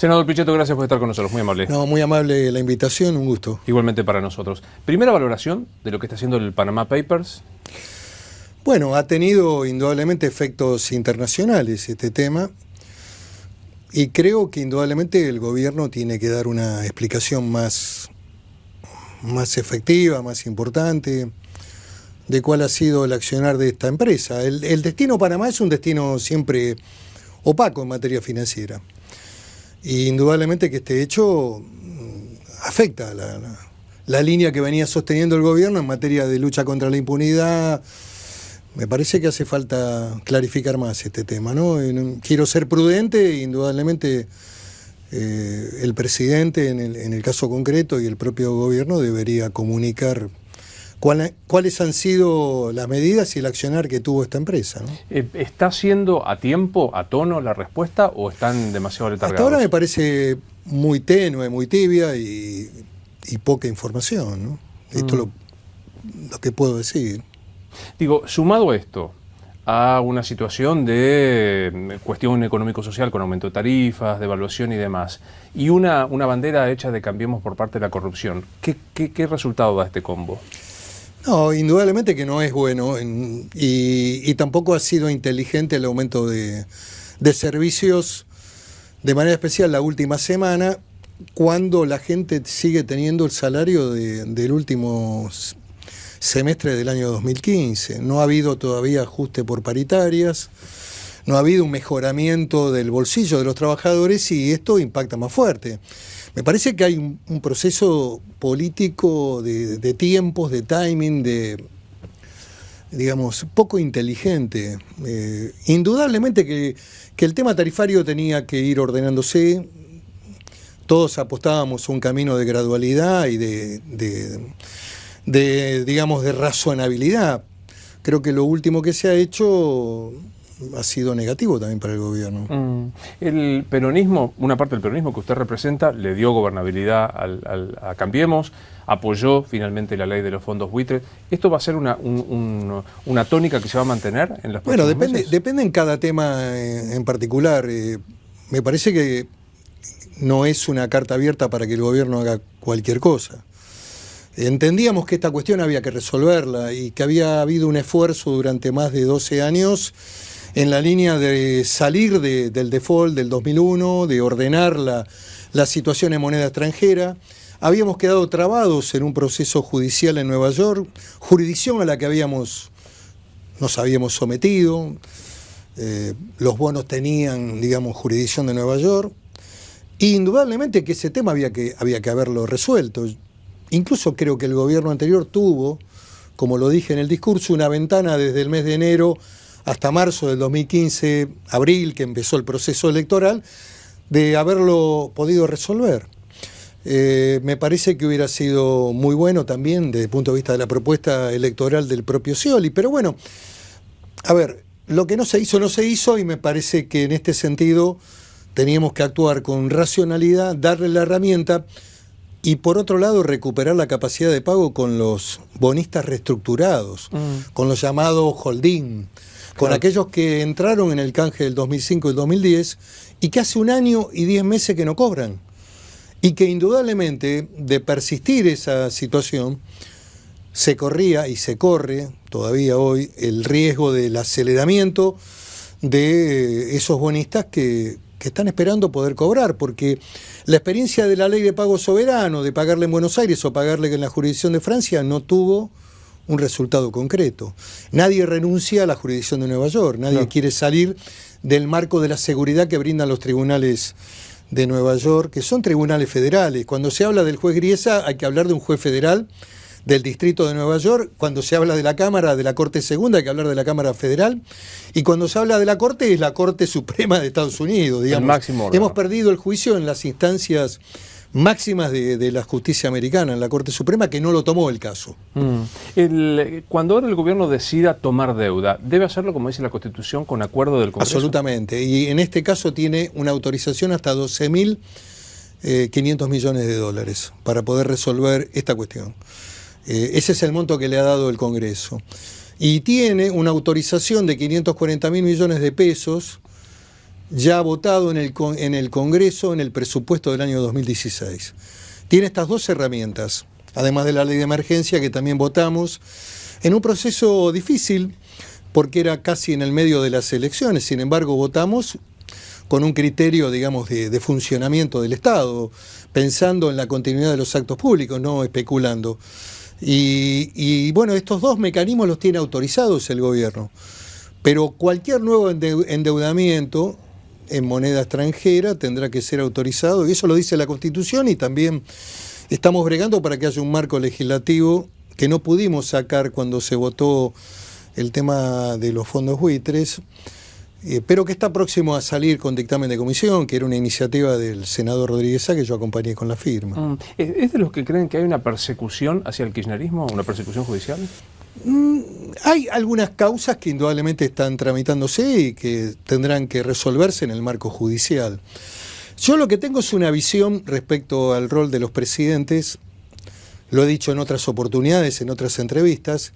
Senador Pichetto, gracias por estar con nosotros, muy amable. No, muy amable la invitación, un gusto. Igualmente para nosotros. Primera valoración de lo que está haciendo el Panama Papers. Bueno, ha tenido indudablemente efectos internacionales este tema y creo que indudablemente el gobierno tiene que dar una explicación más efectiva, más importante de cuál ha sido el accionar de esta empresa. El destino Panamá es un destino siempre opaco en materia financiera. Y indudablemente que este hecho afecta la línea que venía sosteniendo el gobierno en materia de lucha contra la impunidad. Me parece que hace falta clarificar más este tema, ¿no? Quiero ser prudente, indudablemente el presidente en el caso concreto y el propio gobierno debería comunicar cuáles han sido las medidas y el accionar que tuvo esta empresa, ¿no? ¿Está siendo a tiempo, a tono la respuesta o están demasiado letargados? Hasta ahora me parece muy tenue, muy tibia y poca información, ¿no? Esto es lo que puedo decir. Digo, sumado esto a una situación de cuestión económico-social con aumento de tarifas, devaluación y demás, y una bandera hecha de cambiemos por parte de la corrupción, ¿qué resultado da este combo? No, indudablemente que no es bueno y tampoco ha sido inteligente el aumento de servicios, de manera especial la última semana, cuando la gente sigue teniendo el salario del último semestre del año 2015. No ha habido todavía ajuste por paritarias, no ha habido un mejoramiento del bolsillo de los trabajadores y esto impacta más fuerte. Me parece que hay un proceso político de tiempos, de timing, digamos, poco inteligente. Indudablemente que el tema tarifario tenía que ir ordenándose. Todos apostábamos a un camino de gradualidad y digamos, de razonabilidad. Creo que lo último que se ha hecho ha sido negativo también para el gobierno. El peronismo, una parte del peronismo que usted representa, le dio gobernabilidad a Cambiemos, apoyó finalmente la ley de los fondos buitres. ¿Esto va a ser una tónica que se va a mantener en los próximos meses? Depende en cada tema en particular. Me parece que no es una carta abierta para que el gobierno haga cualquier cosa. Entendíamos que esta cuestión había que resolverla y que había habido un esfuerzo durante más de 12 años en la línea de salir del default del 2001, de ordenar la situación en moneda extranjera. Habíamos quedado trabados en un proceso judicial en Nueva York, jurisdicción a la que nos habíamos sometido. Los bonos tenían, digamos, jurisdicción de Nueva York. E indudablemente que ese tema había que haberlo resuelto. Incluso creo que el gobierno anterior tuvo, como lo dije en el discurso, una ventana desde el mes de enero hasta marzo del 2015, abril, que empezó el proceso electoral, de haberlo podido resolver. Me parece que hubiera sido muy bueno también desde el punto de vista de la propuesta electoral del propio Scioli, pero bueno, a ver, lo que no se hizo y me parece que en este sentido teníamos que actuar con racionalidad, darle la herramienta y por otro lado recuperar la capacidad de pago con los bonistas reestructurados, con los llamados holding, con aquellos que entraron en el canje del 2005 y el 2010 y que hace 1 año y 10 meses que no cobran. Y que indudablemente de persistir esa situación se corría y se corre todavía hoy el riesgo del aceleramiento de esos bonistas que están esperando poder cobrar, porque la experiencia de la ley de pago soberano, de pagarle en Buenos Aires o pagarle en la jurisdicción de Francia, no tuvo un resultado concreto. Nadie renuncia a la jurisdicción de Nueva York, nadie quiere salir del marco de la seguridad que brindan los tribunales de Nueva York, que son tribunales federales. Cuando se habla del juez Griesa hay que hablar de un juez federal del Distrito de Nueva York. Cuando se habla de la Cámara, de la Corte Segunda, hay que hablar de la Cámara Federal. Y cuando se habla de la Corte, es la Corte Suprema de Estados Unidos, digamos. El máximo órgano. Hemos perdido el juicio en las instancias máximas de la justicia americana, en la Corte Suprema, que no lo tomó el caso. Cuando ahora el gobierno decida tomar deuda, ¿debe hacerlo, como dice la Constitución, con acuerdo del Congreso? Absolutamente. Y en este caso tiene una autorización hasta 12.500 millones de dólares para poder resolver esta cuestión. Ese es el monto que le ha dado el Congreso. Y tiene una autorización de 540.000 millones de pesos ya votado en el Congreso en el presupuesto del año 2016. Tiene estas dos herramientas, además de la ley de emergencia que también votamos, en un proceso difícil, porque era casi en el medio de las elecciones. Sin embargo, votamos con un criterio, digamos, de funcionamiento del Estado, pensando en la continuidad de los actos públicos, no especulando. Y bueno, estos dos mecanismos los tiene autorizados el gobierno. Pero cualquier nuevo endeudamiento en moneda extranjera tendrá que ser autorizado, y eso lo dice la Constitución, y también estamos bregando para que haya un marco legislativo que no pudimos sacar cuando se votó el tema de los fondos buitres, pero que está próximo a salir con dictamen de comisión, que era una iniciativa del senador Rodríguez Sá, que yo acompañé con la firma. ¿Es de los que creen que hay una persecución hacia el kirchnerismo, una persecución judicial? Hay algunas causas que indudablemente están tramitándose y que tendrán que resolverse en el marco judicial. Yo lo que tengo es una visión respecto al rol de los presidentes, lo he dicho en otras oportunidades, en otras entrevistas.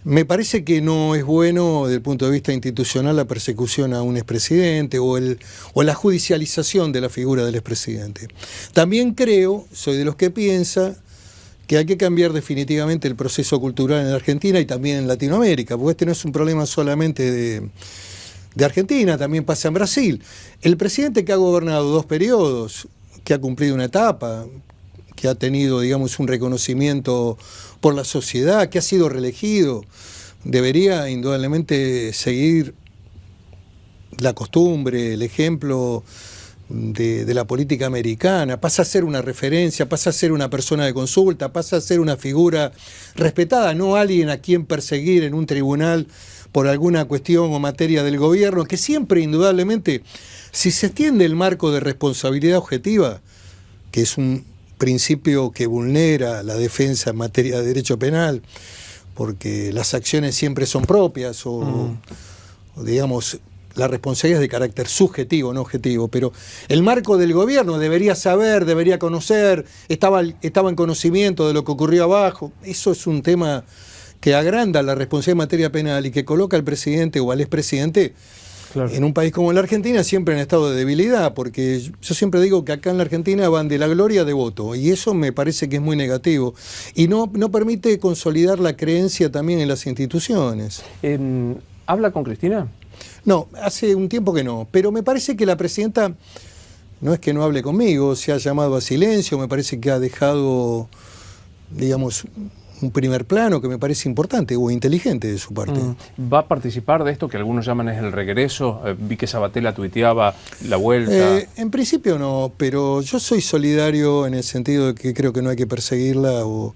Me parece que no es bueno desde el punto de vista institucional la persecución a un expresidente o la judicialización de la figura del expresidente. También creo, soy de los que piensa, que hay que cambiar definitivamente el proceso cultural en Argentina y también en Latinoamérica, porque este no es un problema solamente de Argentina, también pasa en Brasil. El presidente que ha gobernado 2 periodos, que ha cumplido una etapa, que ha tenido, digamos, un reconocimiento por la sociedad, que ha sido reelegido, debería indudablemente seguir la costumbre, el ejemplo de la política americana. Pasa a ser una referencia, pasa a ser una persona de consulta, pasa a ser una figura respetada, no alguien a quien perseguir en un tribunal por alguna cuestión o materia del gobierno, que siempre, indudablemente, si se extiende el marco de responsabilidad objetiva, que es un principio que vulnera la defensa en materia de derecho penal, porque las acciones siempre son propias o digamos, la responsabilidad es de carácter subjetivo, no objetivo, pero el marco del gobierno debería saber, debería conocer, estaba en conocimiento de lo que ocurrió abajo. Eso es un tema que agranda la responsabilidad en materia penal y que coloca al presidente o al expresidente, claro, en un país como la Argentina siempre en estado de debilidad, porque yo siempre digo que acá en la Argentina van de la gloria de voto, y eso me parece que es muy negativo, y no permite consolidar la creencia también en las instituciones. ¿Habla con Cristina? No, hace un tiempo que no, pero me parece que la presidenta, no es que no hable conmigo, se ha llamado a silencio, me parece que ha dejado, digamos, un primer plano que me parece importante o inteligente de su parte. ¿Va a participar de esto que algunos llaman es el regreso? Vi que Sabatella tuiteaba la vuelta. En principio no, pero yo soy solidario en el sentido de que creo que no hay que perseguirla o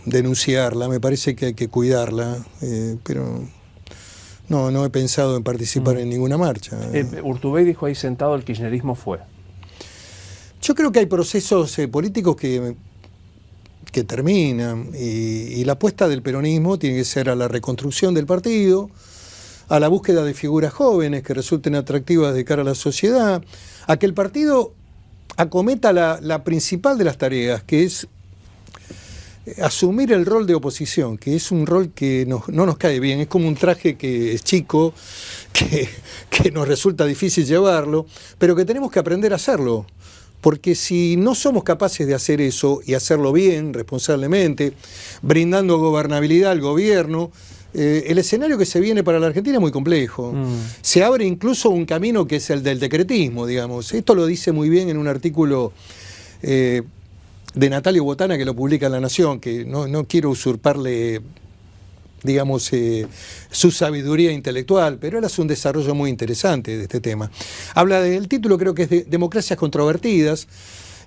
denunciarla, me parece que hay que cuidarla, pero no he pensado en participar en ninguna marcha. Urtubey dijo ahí sentado, el kirchnerismo fue. Yo creo que hay procesos políticos que terminan y la apuesta del peronismo tiene que ser a la reconstrucción del partido, a la búsqueda de figuras jóvenes que resulten atractivas de cara a la sociedad, a que el partido acometa la principal de las tareas, que es asumir el rol de oposición, que es un rol que no nos cae bien, es como un traje que es chico, que nos resulta difícil llevarlo, pero que tenemos que aprender a hacerlo. Porque si no somos capaces de hacer eso y hacerlo bien, responsablemente, brindando gobernabilidad al gobierno, el escenario que se viene para la Argentina es muy complejo. Se abre incluso un camino que es el del decretismo, digamos. Esto lo dice muy bien en un artículo de Natalio Botana que lo publica en La Nación, que no quiero usurparle, digamos, su sabiduría intelectual, pero él hace un desarrollo muy interesante de este tema. Habla del título, creo que es de Democracias Controvertidas,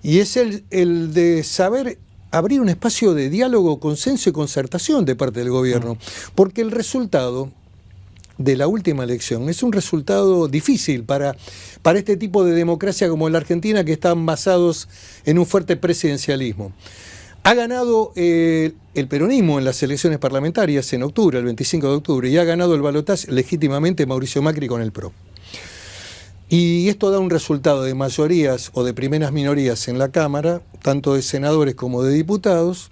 y es el de saber abrir un espacio de diálogo, consenso y concertación de parte del gobierno, porque el resultado de la última elección es un resultado difícil para este tipo de democracia como la Argentina, que están basados en un fuerte presidencialismo. Ha ganado el peronismo en las elecciones parlamentarias en octubre, el 25 de octubre, y ha ganado el balotaje legítimamente Mauricio Macri con el PRO. Y esto da un resultado de mayorías o de primeras minorías en la Cámara, tanto de senadores como de diputados,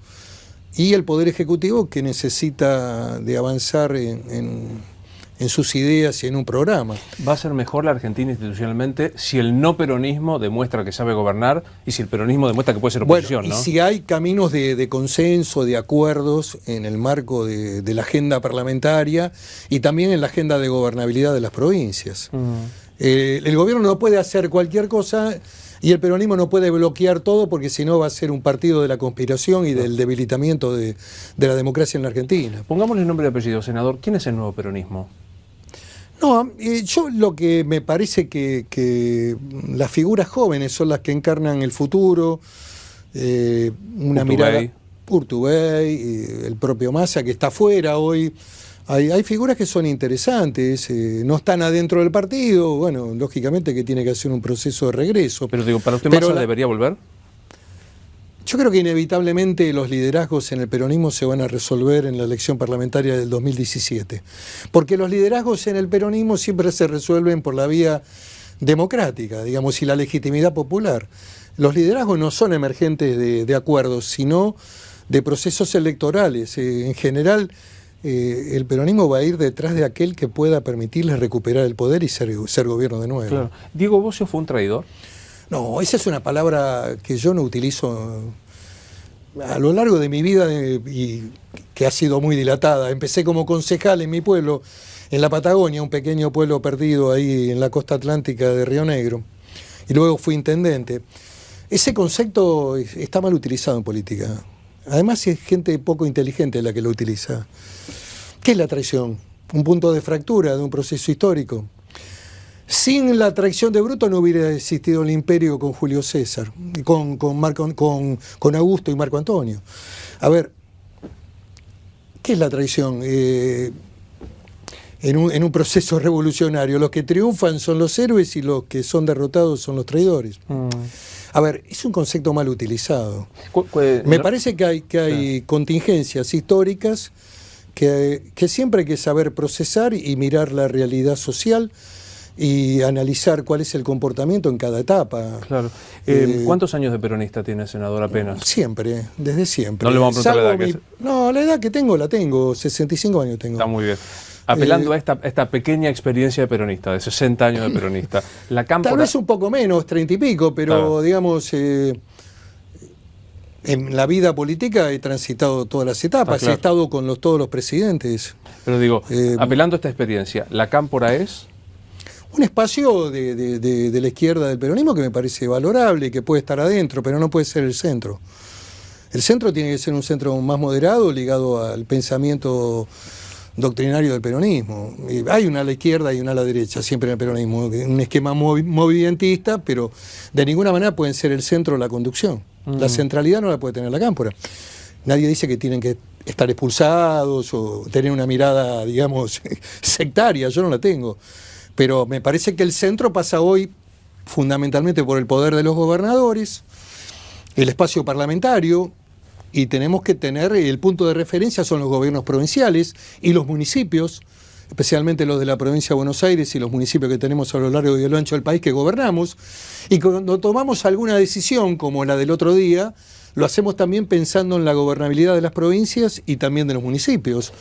y el Poder Ejecutivo que necesita de avanzar en en sus ideas y en un programa. ¿Va a ser mejor la Argentina institucionalmente si el no peronismo demuestra que sabe gobernar y si el peronismo demuestra que puede ser oposición? Bueno, ¿no? y si hay caminos de consenso, de acuerdos en el marco de la agenda parlamentaria y también en la agenda de gobernabilidad de las provincias. El gobierno no puede hacer cualquier cosa y el peronismo no puede bloquear todo, porque si no va a ser un partido de la conspiración y del debilitamiento de la democracia en la Argentina. Pongámosle nombre y apellido, senador. ¿Quién es el nuevo peronismo? No, yo lo que me parece que las figuras jóvenes son las que encarnan el futuro, una mirada... Urtubey, el propio Massa, que está afuera hoy. Hay figuras que son interesantes, no están adentro del partido, bueno, lógicamente que tiene que hacer un proceso de regreso. Pero digo, ¿para usted Massa debería volver? Yo creo que inevitablemente los liderazgos en el peronismo se van a resolver en la elección parlamentaria del 2017, porque los liderazgos en el peronismo siempre se resuelven por la vía democrática, digamos, y la legitimidad popular. Los liderazgos no son emergentes de acuerdos, sino de procesos electorales. En general, el peronismo va a ir detrás de aquel que pueda permitirles recuperar el poder y ser gobierno de nuevo. Claro. ¿Diego Bossio fue un traidor? No, esa es una palabra que yo no utilizo a lo largo de mi vida y que ha sido muy dilatada. Empecé como concejal en mi pueblo, en la Patagonia, un pequeño pueblo perdido ahí en la costa atlántica de Río Negro, y luego fui intendente. Ese concepto está mal utilizado en política. Además, es gente poco inteligente la que lo utiliza. ¿Qué es la traición? Un punto de fractura de un proceso histórico. Sin la traición de Bruto no hubiera existido el imperio con Julio César, con Augusto y Marco Antonio. A ver, ¿qué es la traición? En un proceso revolucionario, los que triunfan son los héroes y los que son derrotados son los traidores. A ver, es un concepto mal utilizado. Me parece que hay contingencias históricas que siempre hay que saber procesar y mirar la realidad social y analizar cuál es el comportamiento en cada etapa. Claro. ¿Cuántos años de peronista tiene, senador, apenas? Siempre, desde siempre. No le vamos a preguntar la edad. No, la edad que tengo la tengo, 65 años tengo. Está muy bien. Apelando a esta pequeña experiencia de peronista, de 60 años de peronista. La cámpora... Tal vez un poco menos, 30 y pico, pero claro, digamos, en la vida política he transitado todas las etapas, claro, he estado con todos los presidentes. Pero digo, apelando a esta experiencia, ¿la cámpora es...? Un espacio de la izquierda del peronismo que me parece valorable y que puede estar adentro, pero no puede ser el centro. El centro tiene que ser un centro más moderado, ligado al pensamiento doctrinario del peronismo. Hay una a la izquierda y una a la derecha, siempre en el peronismo, un esquema movimentista, pero de ninguna manera pueden ser el centro o la conducción. La centralidad no la puede tener la cámpora. Nadie dice que tienen que estar expulsados o tener una mirada, digamos, sectaria, yo no la tengo. Pero me parece que el centro pasa hoy fundamentalmente por el poder de los gobernadores, el espacio parlamentario, y tenemos que tener el punto de referencia son los gobiernos provinciales y los municipios, especialmente los de la provincia de Buenos Aires y los municipios que tenemos a lo largo y a lo ancho del país que gobernamos. Y cuando tomamos alguna decisión, como la del otro día, lo hacemos también pensando en la gobernabilidad de las provincias y también de los municipios.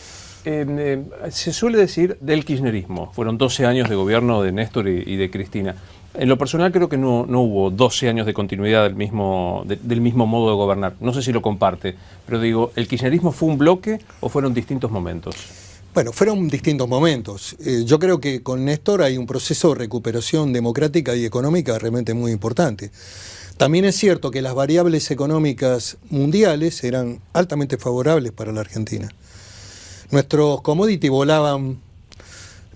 Se suele decir del kirchnerismo, fueron 12 años de gobierno de Néstor y de Cristina. En lo personal creo que no hubo 12 años de continuidad del mismo modo de gobernar. No sé si lo comparte, pero digo, ¿el kirchnerismo fue un bloque o fueron distintos momentos? Bueno, fueron distintos momentos. Yo creo que con Néstor hay un proceso de recuperación democrática y económica realmente muy importante. También es cierto que las variables económicas mundiales eran altamente favorables para la Argentina. Nuestros commodities volaban,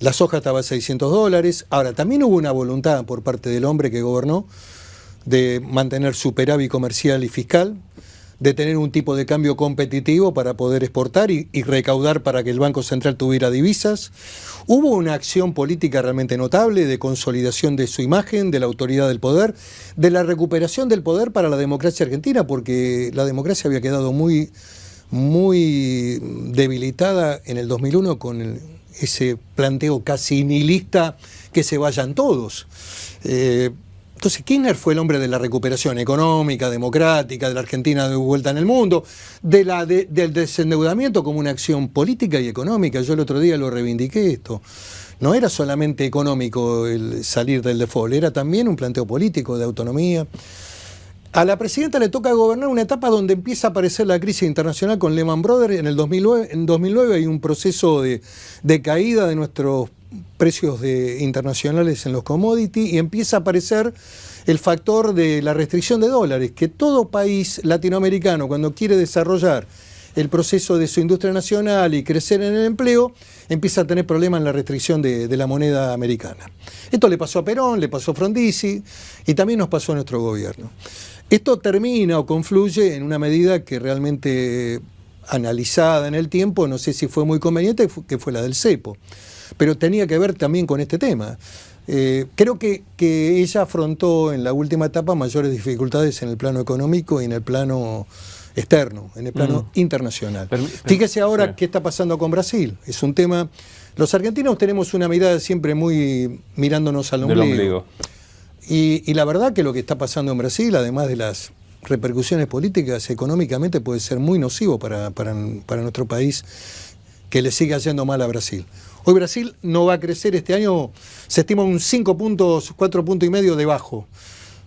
la soja estaba a $600. Ahora, también hubo una voluntad por parte del hombre que gobernó de mantener superávit comercial y fiscal, de tener un tipo de cambio competitivo para poder exportar y recaudar para que el Banco Central tuviera divisas. Hubo una acción política realmente notable de consolidación de su imagen, de la autoridad del poder, de la recuperación del poder para la democracia argentina, porque la democracia había quedado muy debilitada en el 2001 con ese planteo casi nihilista que se vayan todos. Entonces Kirchner fue el hombre de la recuperación económica, democrática, de la Argentina de vuelta en el mundo, del desendeudamiento como una acción política y económica. Yo el otro día lo reivindiqué esto. No era solamente económico el salir del default, era también un planteo político de autonomía. A la presidenta le toca gobernar una etapa donde empieza a aparecer la crisis internacional con Lehman Brothers en el 2009. En 2009 hay un proceso de caída de nuestros precios internacionales en los commodities y empieza a aparecer el factor de la restricción de dólares, que todo país latinoamericano cuando quiere desarrollar el proceso de su industria nacional y crecer en el empleo, empieza a tener problemas en la restricción de la moneda americana. Esto le pasó a Perón, le pasó a Frondizi y también nos pasó a nuestro gobierno. Esto termina o confluye en una medida que realmente analizada en el tiempo, no sé si fue muy conveniente, que fue la del cepo, pero tenía que ver también con este tema. Creo que ella afrontó en la última etapa mayores dificultades en el plano económico y en el plano externo, en el plano internacional. Fíjese ahora qué está pasando con Brasil. Es un tema... Los argentinos tenemos una mirada siempre muy mirándonos al ombligo. Y la verdad que lo que está pasando en Brasil, además de las repercusiones políticas, económicamente puede ser muy nocivo para nuestro país, que le siga yendo mal a Brasil. Hoy Brasil no va a crecer este año, se estima un 5 puntos, 4 puntos y medio debajo,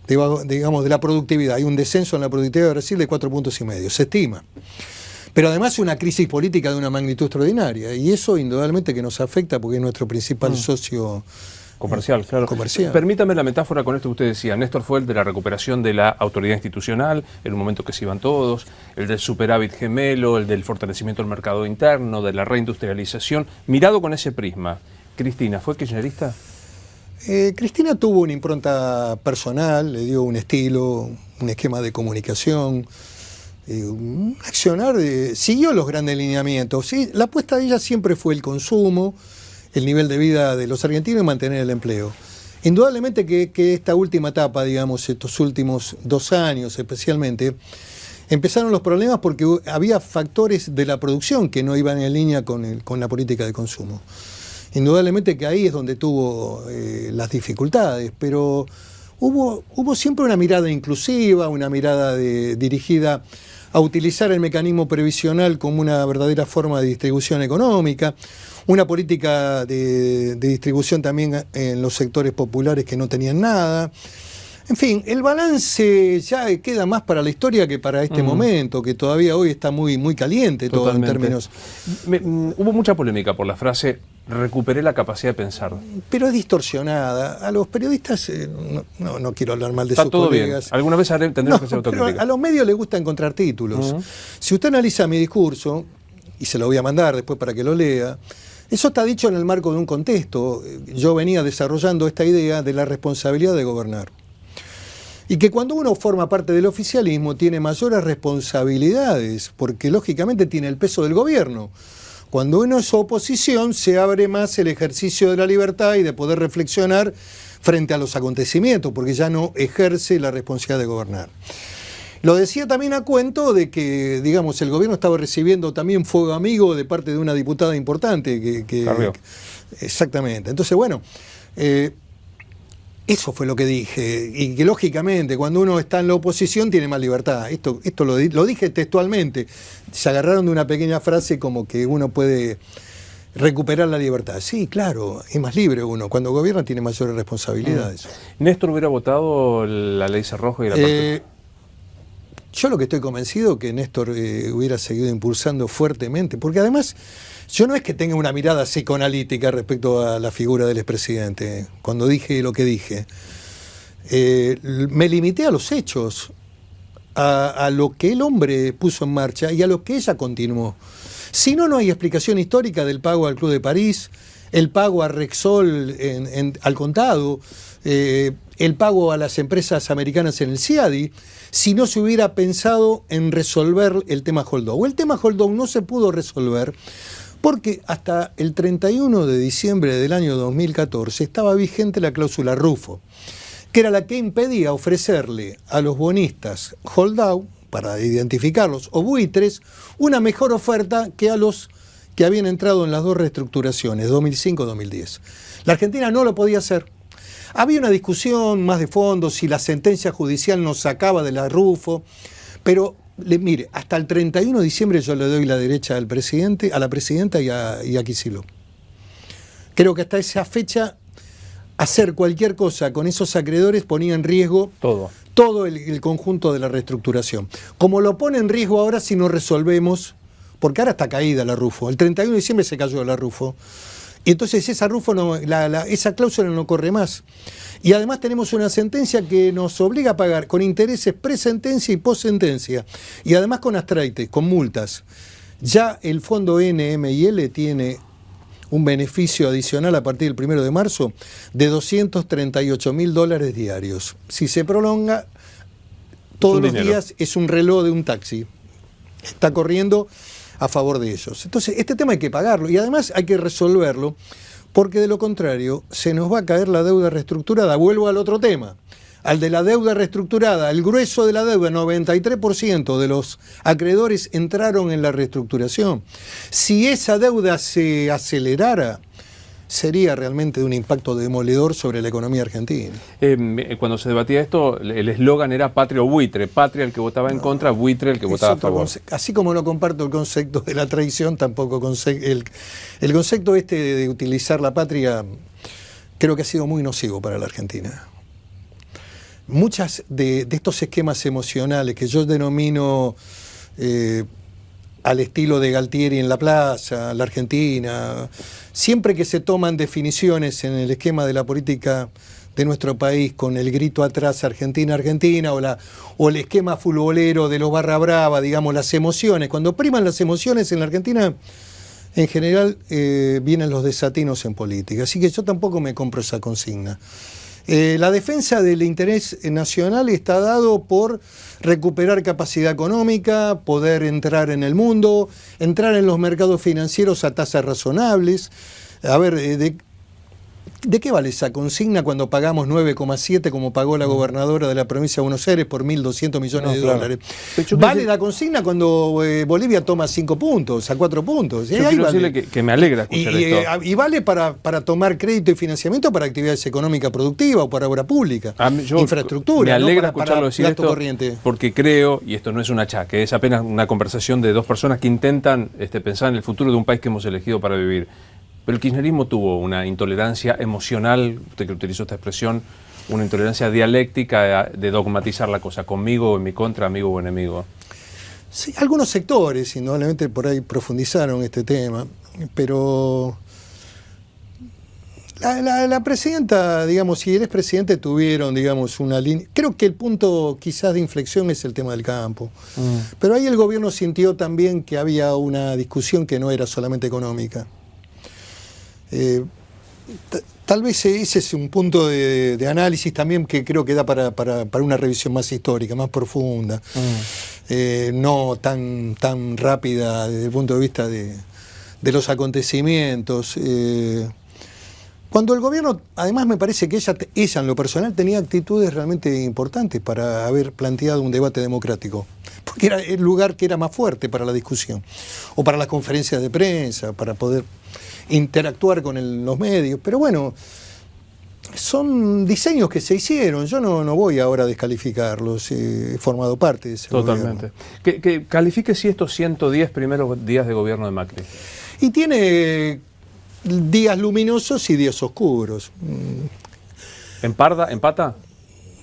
digamos, de la productividad. Hay un descenso en la productividad de Brasil de 4 puntos y medio, se estima. Pero además una crisis política de una magnitud extraordinaria, y eso indudablemente que nos afecta porque es nuestro principal socio comercial, claro. Comercial. Permítame la metáfora con esto que usted decía. Néstor fue el de la recuperación de la autoridad institucional, en un momento que se iban todos, el del superávit gemelo, el del fortalecimiento del mercado interno, de la reindustrialización. Mirado con ese prisma, ¿Cristina fue kirchnerista? Cristina tuvo una impronta personal, le dio un estilo, un esquema de comunicación, un accionar, siguió los grandes lineamientos. ¿Sí? La apuesta de ella siempre fue el consumo, el nivel de vida de los argentinos y mantener el empleo. Indudablemente que esta última etapa, digamos, estos últimos 2 años especialmente, empezaron los problemas porque había factores de la producción que no iban en línea con la política de consumo. Indudablemente que ahí es donde tuvo las dificultades, pero hubo siempre una mirada inclusiva, una mirada dirigida a utilizar el mecanismo previsional como una verdadera forma de distribución económica, una política de distribución también en los sectores populares que no tenían nada. En fin, el balance ya queda más para la historia que para este momento, que todavía hoy está muy, muy caliente. Totalmente. Todo en términos... Hubo mucha polémica por la frase recuperé la capacidad de pensar. Pero es distorsionada. A los periodistas, no quiero hablar mal de está sus todo colegas. Bien. Alguna vez tendremos que ser autocríticos. A los medios les gusta encontrar títulos. Si usted analiza mi discurso, y se lo voy a mandar después para que lo lea, eso está dicho en el marco de un contexto. Yo venía desarrollando esta idea de la responsabilidad de gobernar. Y que cuando uno forma parte del oficialismo tiene mayores responsabilidades, porque lógicamente tiene el peso del gobierno. Cuando uno es oposición se abre más el ejercicio de la libertad y de poder reflexionar frente a los acontecimientos, porque ya no ejerce la responsabilidad de gobernar. Lo decía también a cuento de que, digamos, el gobierno estaba recibiendo también fuego amigo de parte de una diputada importante. Exactamente. Entonces, bueno, eso fue lo que dije. Y que lógicamente, cuando uno está en la oposición, tiene más libertad. Esto lo dije textualmente. Se agarraron de una pequeña frase como que uno puede recuperar la libertad. Sí, claro, es más libre uno. Cuando gobierna tiene mayores responsabilidades. ¿Néstor hubiera votado la ley Cerrojo y la parte? Yo lo que estoy convencido que Néstor hubiera seguido impulsando fuertemente, porque además yo no es que tenga una mirada psicoanalítica respecto a la figura del expresidente. Cuando dije lo que dije, me limité a los hechos, a lo que el hombre puso en marcha y a lo que ella continuó. Si no, no hay explicación histórica del pago al Club de París, el pago a Rexol al contado, el pago a las empresas americanas en el CIADI, si no se hubiera pensado en resolver el tema Holdou. El tema Holdou no se pudo resolver porque hasta el 31 de diciembre del año 2014 estaba vigente la cláusula Rufo, que era la que impedía ofrecerle a los bonistas Holdou, para identificarlos, o buitres, una mejor oferta que a los que habían entrado en las 2 reestructuraciones, 2005-2010. La Argentina no lo podía hacer. Había una discusión más de fondo si la sentencia judicial nos sacaba de la Rufo, pero mire, hasta el 31 de diciembre yo le doy la derecha al presidente, a la presidenta y a Kicillof. Creo que hasta esa fecha hacer cualquier cosa con esos acreedores ponía en riesgo todo el conjunto de la reestructuración. Como lo pone en riesgo ahora si no resolvemos, porque ahora está caída la Rufo. El 31 de diciembre se cayó la Rufo. Y entonces esa Rufo esa cláusula no corre más. Y además tenemos una sentencia que nos obliga a pagar con intereses pre-sentencia y post-sentencia. Y además con astraites, con multas. Ya el fondo NMIL tiene un beneficio adicional a partir del 1 de marzo de $238.000 diarios. Si se prolonga, todos los días es un reloj de un taxi. Está corriendo a favor de ellos. Entonces, este tema hay que pagarlo y además hay que resolverlo porque de lo contrario se nos va a caer la deuda reestructurada. Vuelvo al otro tema, al de la deuda reestructurada. El grueso de la deuda, 93% de los acreedores entraron en la reestructuración. Si esa deuda se acelerara, sería realmente de un impacto demoledor sobre la economía argentina. Cuando se debatía esto, el eslogan era patria o buitre. Patria el que votaba en contra, buitre el que votaba a favor. Así como no comparto el concepto de la traición, tampoco el concepto de utilizar la patria creo que ha sido muy nocivo para la Argentina. Muchas de estos esquemas emocionales que yo denomino al estilo de Galtieri en la plaza, la Argentina, siempre que se toman definiciones en el esquema de la política de nuestro país con el grito atrás Argentina, Argentina, o el esquema futbolero de los barra brava, digamos, las emociones, cuando priman las emociones en la Argentina, en general vienen los desatinos en política, así que yo tampoco me compro esa consigna. La defensa del interés nacional está dado por recuperar capacidad económica, poder entrar en el mundo, entrar en los mercados financieros a tasas razonables. A ver, ¿de qué vale esa consigna cuando pagamos 9,7 como pagó la gobernadora de la provincia de Buenos Aires por 1.200 millones de dólares? ¿Vale la consigna cuando Bolivia toma 5 puntos, a 4 puntos? Yo quiero decirle que me alegra escuchar esto. Y vale para tomar crédito y financiamiento para actividades económicas productivas o para obra pública, infraestructura. Me alegra no escucharlo decir esto corriente. Porque creo, y esto no es un achaque, es apenas una conversación de dos personas que intentan pensar en el futuro de un país que hemos elegido para vivir. Pero el kirchnerismo tuvo una intolerancia emocional, usted que utilizó esta expresión, una intolerancia dialéctica de dogmatizar la cosa, conmigo o en mi contra, amigo o enemigo. Sí, algunos sectores, indudablemente por ahí profundizaron este tema, pero la presidenta, digamos, y el expresidente tuvieron, digamos, una línea. Creo que el punto quizás de inflexión es el tema del campo. Pero ahí el gobierno sintió también que había una discusión que no era solamente económica. Tal vez ese es un punto de análisis también que creo que da para una revisión más histórica, más profunda, no tan rápida desde el punto de vista de los acontecimientos. Cuando el gobierno, además me parece que ella en lo personal tenía actitudes realmente importantes para haber planteado un debate democrático, porque era el lugar que era más fuerte para la discusión, o para las conferencias de prensa, para poder interactuar con los medios, pero bueno, son diseños que se hicieron, yo no voy ahora a descalificarlos, he formado parte de ese Totalmente. gobierno. Que califique si estos 110 primeros días de gobierno de Macri. Y tiene días luminosos y días oscuros. ¿Empata?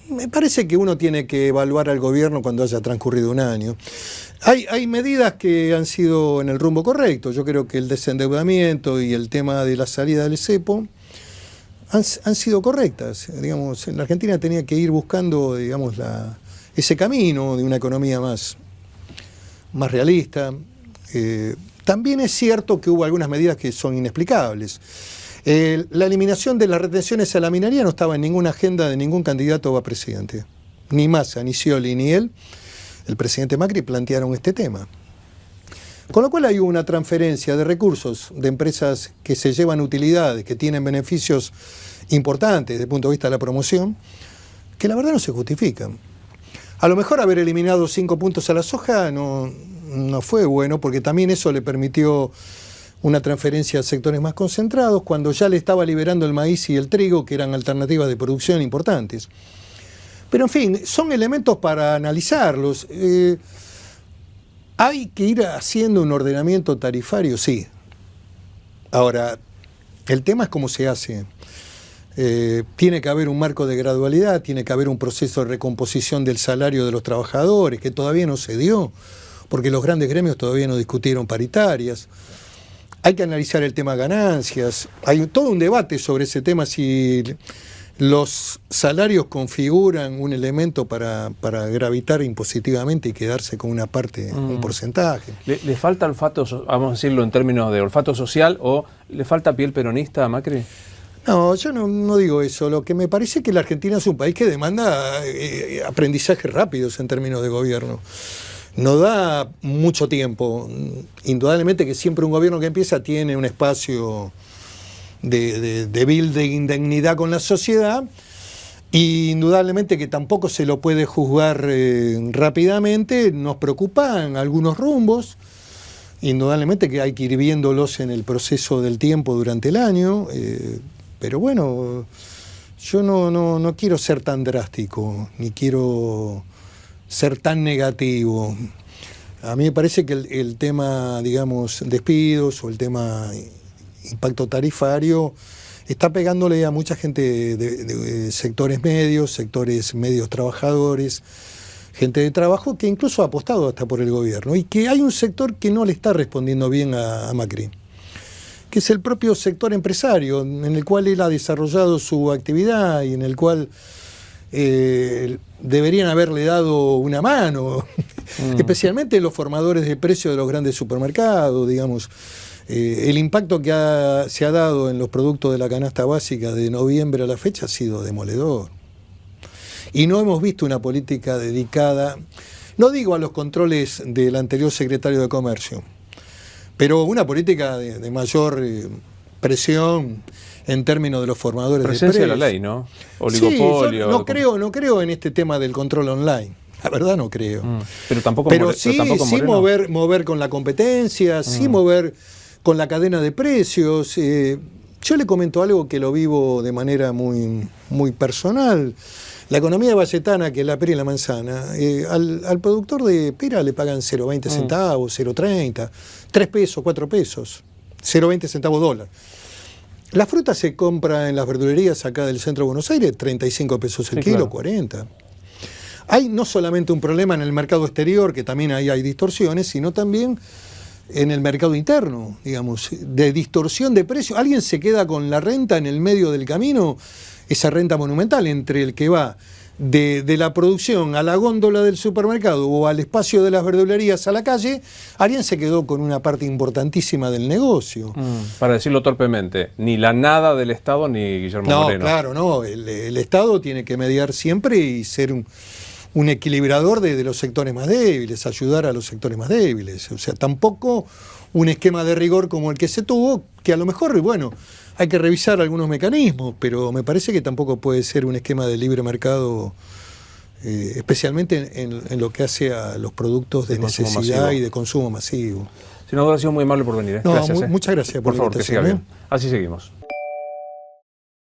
Me parece que uno tiene que evaluar al gobierno cuando haya transcurrido un año. Hay medidas que han sido en el rumbo correcto. Yo creo que el desendeudamiento y el tema de la salida del cepo han sido correctas. Digamos, en la Argentina tenía que ir buscando, digamos, ese camino de una economía más realista. También es cierto que hubo algunas medidas que son inexplicables. La eliminación de las retenciones a la minería no estaba en ninguna agenda de ningún candidato a presidente. Ni Massa, ni Scioli, ni él, el presidente Macri, plantearon este tema. Con lo cual hay una transferencia de recursos de empresas que se llevan utilidades, que tienen beneficios importantes desde el punto de vista de la promoción, que la verdad no se justifican. A lo mejor haber eliminado 5 puntos a la soja no fue bueno, porque también eso le permitió una transferencia a sectores más concentrados, cuando ya le estaba liberando el maíz y el trigo, que eran alternativas de producción importantes. Pero en fin, son elementos para analizarlos. ¿Hay que ir haciendo un ordenamiento tarifario? Sí. Ahora, el tema es cómo se hace. Tiene que haber un marco de gradualidad, tiene que haber un proceso de recomposición del salario de los trabajadores, que todavía no se dio, porque los grandes gremios todavía no discutieron paritarias. Hay que analizar el tema ganancias. Hay todo un debate sobre ese tema, si los salarios configuran un elemento para gravitar impositivamente y quedarse con una parte, un porcentaje. ¿Le falta olfato, vamos a decirlo en términos de olfato social, o le falta piel peronista a Macri? No, yo no digo eso. Lo que me parece es que la Argentina es un país que demanda aprendizajes rápidos en términos de gobierno. No da mucho tiempo. Indudablemente que siempre un gobierno que empieza tiene un espacio de building, de dignidad con la sociedad, y indudablemente que tampoco se lo puede juzgar rápidamente. Nos preocupan algunos rumbos, indudablemente que hay que ir viéndolos en el proceso del tiempo durante el año, pero bueno, yo no quiero ser tan drástico, ni quiero ser tan negativo. A mí me parece que el tema, digamos, despidos o el tema impacto tarifario está pegándole a mucha gente de sectores medios trabajadores, gente de trabajo que incluso ha apostado hasta por el gobierno, y que hay un sector que no le está respondiendo bien a Macri, que es el propio sector empresario, en el cual él ha desarrollado su actividad y en el cual deberían haberle dado una mano, especialmente los formadores de precios de los grandes supermercados, digamos. El impacto que se ha dado en los productos de la canasta básica de noviembre a la fecha ha sido demoledor. Y no hemos visto una política dedicada, no digo a los controles del anterior secretario de Comercio, pero una política de mayor presión en términos de los formadores presencia de precios. De la ley, ¿no? Oligopolio. Sí, no creo en este tema del control online. La verdad no creo. Pero tampoco, sí mover con la competencia, sí mover con la cadena de precios. Yo le comento algo que lo vivo de manera muy, muy personal. La economía valletana, que es la pera y la manzana, al productor de pera le pagan 0,20 centavos, 0,30, 3 pesos, 4 pesos, 0,20 centavos dólar. La fruta se compra en las verdulerías acá del centro de Buenos Aires, 35 pesos el kilo, claro. 40. Hay no solamente un problema en el mercado exterior, que también ahí hay distorsiones, sino también en el mercado interno, digamos, de distorsión de precios. Alguien se queda con la renta en el medio del camino, esa renta monumental entre el que va de la producción a la góndola del supermercado o al espacio de las verdulerías a la calle. Alguien se quedó con una parte importantísima del negocio. Para decirlo torpemente, ni la nada del Estado ni Guillermo Moreno. No, claro, no. El Estado tiene que mediar siempre y ser un equilibrador de los sectores más débiles, ayudar a los sectores más débiles. O sea, tampoco un esquema de rigor como el que se tuvo, que a lo mejor, bueno, hay que revisar algunos mecanismos, pero me parece que tampoco puede ser un esquema de libre mercado, especialmente en lo que hace a los productos de necesidad y de consumo masivo. Senador, ha sido muy amable por venir. No, gracias. Muchas gracias por la favor, que siga invitación. bien. Así seguimos.